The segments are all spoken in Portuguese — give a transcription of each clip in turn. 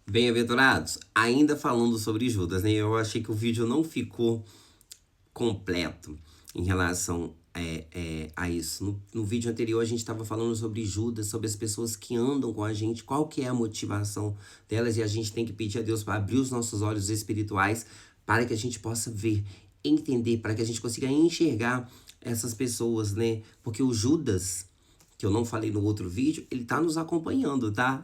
Bem-aventurados, ainda falando sobre Judas, né? Eu achei que o vídeo não ficou completo em relação a isso. No vídeo anterior a gente estava falando sobre Judas, sobre as pessoas que andam com a gente, qual que é a motivação delas, e a gente tem que pedir a Deus para abrir os nossos olhos espirituais para que a gente possa ver, entender, para que a gente consiga enxergar essas pessoas, né? Porque o Judas, que eu não falei no outro vídeo, ele tá nos acompanhando, tá?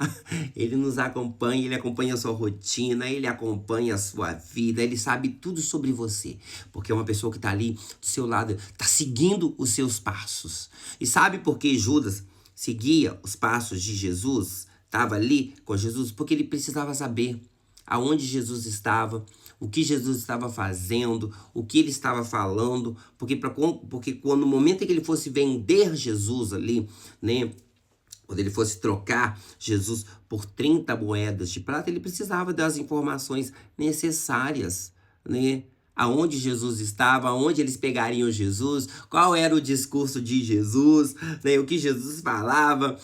Ele nos acompanha, ele acompanha a sua rotina, ele acompanha a sua vida, ele sabe tudo sobre você. Porque é uma pessoa que tá ali do seu lado, tá seguindo os seus passos. E sabe por que Judas seguia os passos de Jesus? Tava ali com Jesus? Porque ele precisava saber aonde Jesus estava, o que Jesus estava fazendo, o que ele estava falando, porque quando no momento em que ele fosse vender Jesus ali, né, quando ele fosse trocar Jesus por 30 moedas de prata, ele precisava das informações necessárias, né? Aonde Jesus estava, aonde eles pegariam Jesus, qual era o discurso de Jesus, né? O que Jesus falava,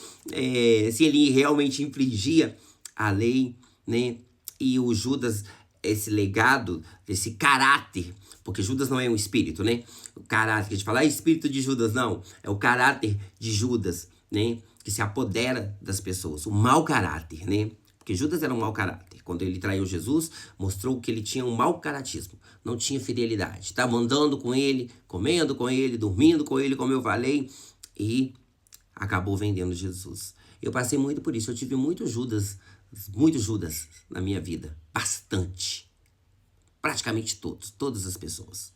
se ele realmente infringia a lei, né? E o Judas, esse legado, esse caráter, porque Judas não é um espírito, né? O caráter, que a gente fala, espírito de Judas, não. É o caráter de Judas, né? Que se apodera das pessoas. O mau caráter, né? Porque Judas era um mau caráter. Quando ele traiu Jesus, mostrou que ele tinha um mau caratismo. Não tinha fidelidade. Estava andando com ele, comendo com ele, dormindo com ele, como eu falei. E acabou vendendo Jesus. Eu passei muito por isso. Eu tive muitos Judas na minha vida. Bastante. Praticamente todas as pessoas,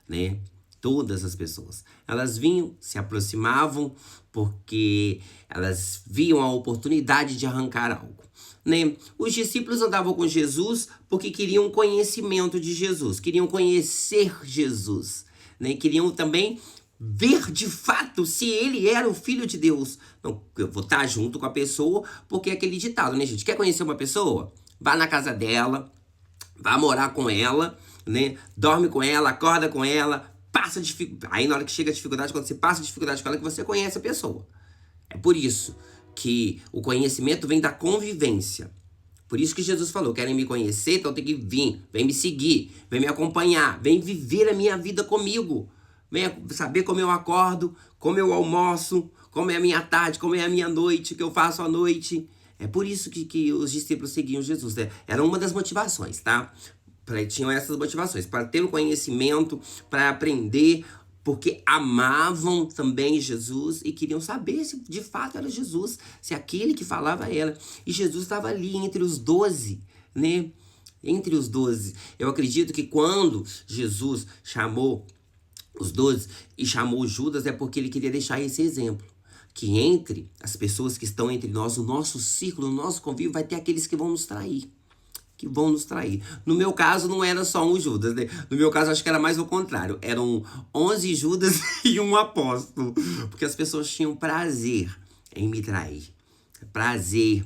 né? Todas as pessoas. Elas vinham, se aproximavam, porque elas viam a oportunidade de arrancar algo, né? Os discípulos andavam com Jesus porque queriam conhecimento de Jesus, queriam conhecer Jesus, né? Queriam também ver de fato se ele era o Filho de Deus. Não, eu vou estar junto com a pessoa, porque é aquele ditado, né, gente? Quer conhecer uma pessoa? Vá na casa dela, vá morar com ela, né? Dorme com ela, acorda com ela, passa dificuldade. Aí na hora que chega a dificuldade, quando você passa a dificuldade com ela, que você conhece a pessoa. É por isso que o conhecimento vem da convivência. Por isso que Jesus falou, querem me conhecer, então tem que vir, vem me seguir, vem me acompanhar, vem viver a minha vida comigo. Venha saber como eu acordo, como eu almoço, como é a minha tarde, como é a minha noite, o que eu faço à noite. É por isso que os discípulos seguiam Jesus, né? Era uma das motivações, tá? Tinham essas motivações, para ter o conhecimento, para aprender, porque amavam também Jesus e queriam saber se de fato era Jesus, se aquele que falava era. E Jesus estava ali entre os 12, né? Entre os 12. Eu acredito que quando Jesus chamou os 12 e chamou Judas é porque ele queria deixar esse exemplo. Que entre as pessoas que estão entre nós, o nosso círculo, o nosso convívio, vai ter aqueles que vão nos trair. Que vão nos trair. No meu caso, não era só um Judas, né? No meu caso, acho que era mais o contrário. Eram 11 Judas e um apóstolo. Porque as pessoas tinham prazer em me trair. Prazer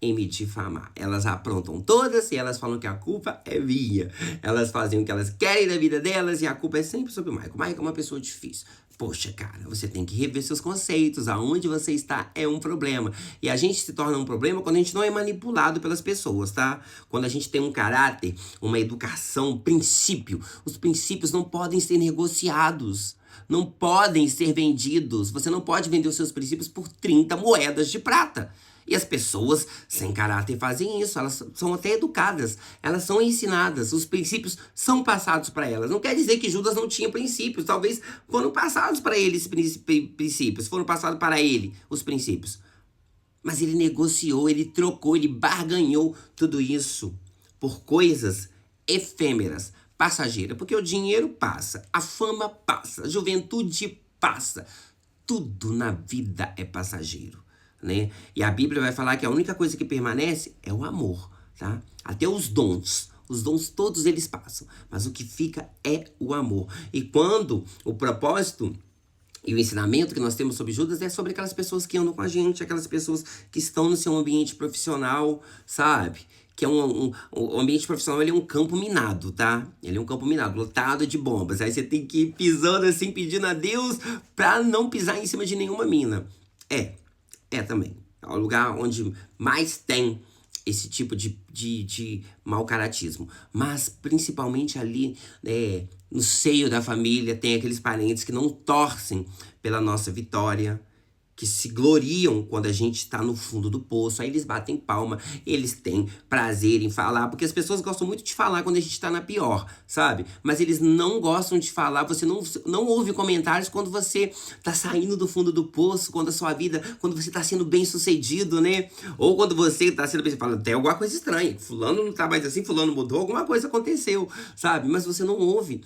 em me difamar. Elas aprontam todas e elas falam que a culpa é minha. Elas fazem o que elas querem da vida delas e a culpa é sempre sobre o Michael. O Michael é uma pessoa difícil. Poxa, cara, você tem que rever seus conceitos. Aonde você está é um problema. E a gente se torna um problema quando a gente não é manipulado pelas pessoas, tá? Quando a gente tem um caráter, uma educação, um princípio. Os princípios não podem ser negociados. Não podem ser vendidos. Você não pode vender os seus princípios por 30 moedas de prata. E as pessoas sem caráter fazem isso, elas são até educadas, elas são ensinadas, os princípios são passados para elas. Não quer dizer que Judas não tinha princípios, talvez foram passados para ele esses princípios, foram passados para ele os princípios. Mas ele negociou, ele trocou, ele barganhou tudo isso por coisas efêmeras, passageiras. Porque o dinheiro passa, a fama passa, a juventude passa. Tudo na vida é passageiro, né? E a Bíblia vai falar que a única coisa que permanece é o amor, tá? Até os dons todos eles passam, mas o que fica é o amor. E quando o propósito e o ensinamento que nós temos sobre Judas é sobre aquelas pessoas que andam com a gente, aquelas pessoas que estão no seu ambiente profissional, sabe? Que é o ambiente profissional, ele é um campo minado, tá? Ele é um campo minado, lotado de bombas. Aí você tem que ir pisando assim, pedindo a Deus pra não pisar em cima de nenhuma mina. É também. É o lugar onde mais tem esse tipo de mau caratismo. Mas principalmente ali, no seio da família, tem aqueles parentes que não torcem pela nossa vitória, que se gloriam quando a gente está no fundo do poço. Aí eles batem palma, eles têm prazer em falar, porque as pessoas gostam muito de falar quando a gente está na pior, sabe? Mas eles não gostam de falar, você não ouve comentários quando você tá saindo do fundo do poço, quando a sua vida, quando você tá sendo bem sucedido, né? Ou quando você tá sendo bem, você fala, tem alguma coisa estranha, fulano não tá mais assim, fulano mudou, alguma coisa aconteceu, sabe? Mas você não ouve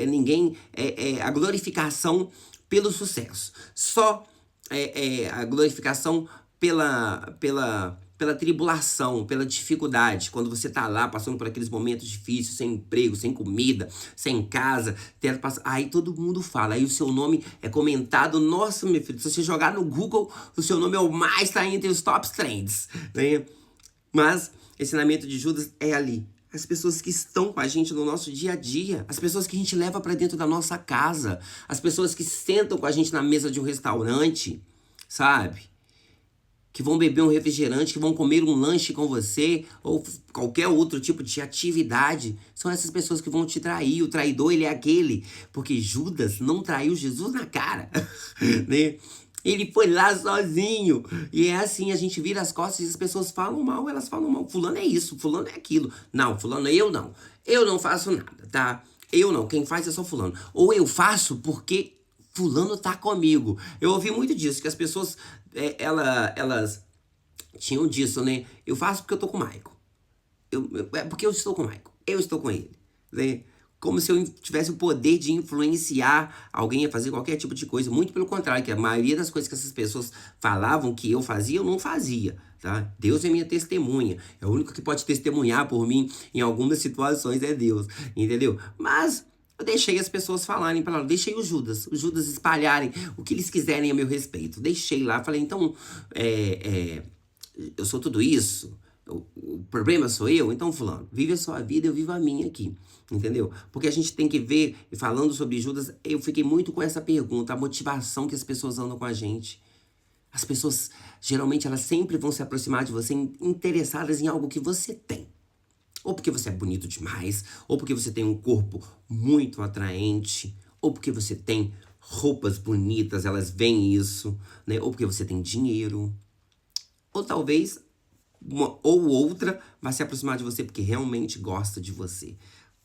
ninguém, a glorificação pelo sucesso. Só a glorificação pela tribulação, pela dificuldade. Quando você tá lá passando por aqueles momentos difíceis, sem emprego, sem comida, sem casa, aí todo mundo fala, aí o seu nome é comentado. Nossa, meu filho, se você jogar no Google, o seu nome é o mais, tá entre os top trends, né? Mas ensinamento de Judas é ali. As pessoas que estão com a gente no nosso dia a dia, as pessoas que a gente leva para dentro da nossa casa, as pessoas que sentam com a gente na mesa de um restaurante, sabe? Que vão beber um refrigerante, que vão comer um lanche com você, ou qualquer outro tipo de atividade, são essas pessoas que vão te trair. O traidor, ele é aquele, porque Judas não traiu Jesus na cara, né? Ele foi lá sozinho. E é assim, a gente vira as costas e as pessoas falam mal, elas falam mal. Fulano é isso, fulano é aquilo. Não, fulano, eu não. Eu não faço nada, tá? Eu não, quem faz é só fulano. Ou eu faço porque fulano tá comigo. Eu ouvi muito disso, que as pessoas, elas tinham disso, né? Eu faço porque eu tô com o Michael. É porque eu estou com o Michael. Eu estou com ele, né? Como se eu tivesse o poder de influenciar alguém a fazer qualquer tipo de coisa. Muito pelo contrário, que a maioria das coisas que essas pessoas falavam que eu fazia, eu não fazia, tá? Deus é minha testemunha. É o único que pode testemunhar por mim em algumas situações, é Deus, entendeu? Mas eu deixei as pessoas falarem para lá, deixei os Judas espalharem o que eles quiserem a meu respeito. Deixei lá, falei, então, eu sou tudo isso? O problema sou eu? Então, fulano, vive a sua vida, eu vivo a minha aqui. Entendeu? Porque a gente tem que ver, e falando sobre Judas, eu fiquei muito com essa pergunta, a motivação que as pessoas andam com a gente. As pessoas, geralmente, elas sempre vão se aproximar de você interessadas em algo que você tem. Ou porque você é bonito demais, ou porque você tem um corpo muito atraente, ou porque você tem roupas bonitas, elas veem isso, né? Ou porque você tem dinheiro. Ou talvez uma ou outra vai se aproximar de você porque realmente gosta de você.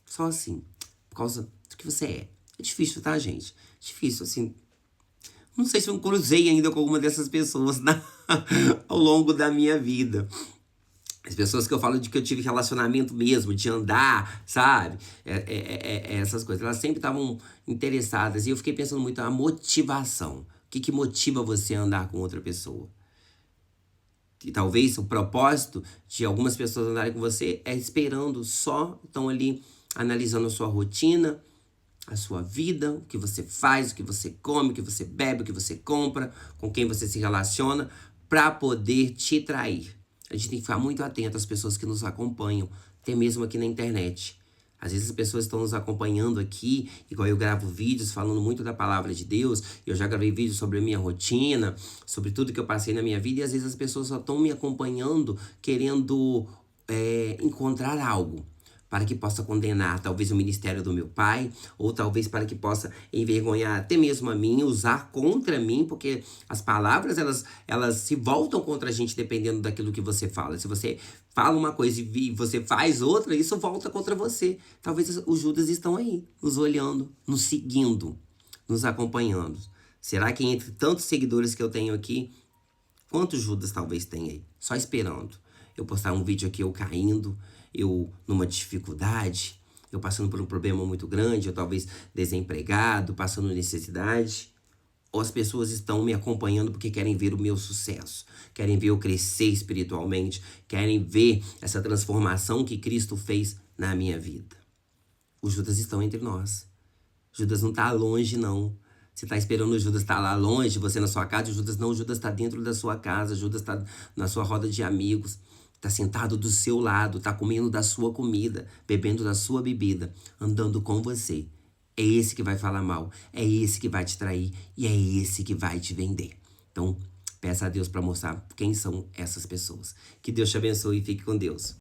Só assim, por causa do que você é. É difícil, tá, gente? Difícil, assim. Não sei se eu cruzei ainda com alguma dessas pessoas ao longo da minha vida. As pessoas que eu falo de que eu tive relacionamento mesmo, de andar, sabe? Essas coisas. Elas sempre estavam interessadas. E eu fiquei pensando muito na motivação. O que motiva você a andar com outra pessoa? Que talvez o propósito de algumas pessoas andarem com você é esperando só, estão ali analisando a sua rotina, a sua vida, o que você faz, o que você come, o que você bebe, o que você compra, com quem você se relaciona, para poder te trair. A gente tem que ficar muito atento às pessoas que nos acompanham, até mesmo aqui na internet. Às vezes as pessoas estão nos acompanhando aqui, igual eu gravo vídeos falando muito da palavra de Deus. Eu já gravei vídeos sobre a minha rotina, sobre tudo que eu passei na minha vida. E às vezes as pessoas só estão me acompanhando querendo encontrar algo para que possa condenar talvez o ministério do meu pai, ou talvez para que possa envergonhar até mesmo a mim, usar contra mim, porque as palavras, elas se voltam contra a gente dependendo daquilo que você fala. Se você fala uma coisa e você faz outra, isso volta contra você. Talvez os Judas estão aí, nos olhando, nos seguindo, nos acompanhando. Será que entre tantos seguidores que eu tenho aqui, quantos Judas talvez tem aí? Só esperando eu postar um vídeo aqui eu caindo, eu numa dificuldade, eu passando por um problema muito grande, eu talvez desempregado, passando necessidade. Ou as pessoas estão me acompanhando porque querem ver o meu sucesso, querem ver eu crescer espiritualmente, querem ver essa transformação que Cristo fez na minha vida. Os Judas estão entre nós. Judas não está longe, não. Você está esperando o Judas estar lá longe, você na sua casa, o Judas não, o Judas está dentro da sua casa, o Judas está na sua roda de amigos, está sentado do seu lado, está comendo da sua comida, bebendo da sua bebida, andando com você. É esse que vai falar mal, é esse que vai te trair e é esse que vai te vender. Então, Peça a Deus para mostrar quem são essas pessoas. Que Deus te abençoe e fique com Deus.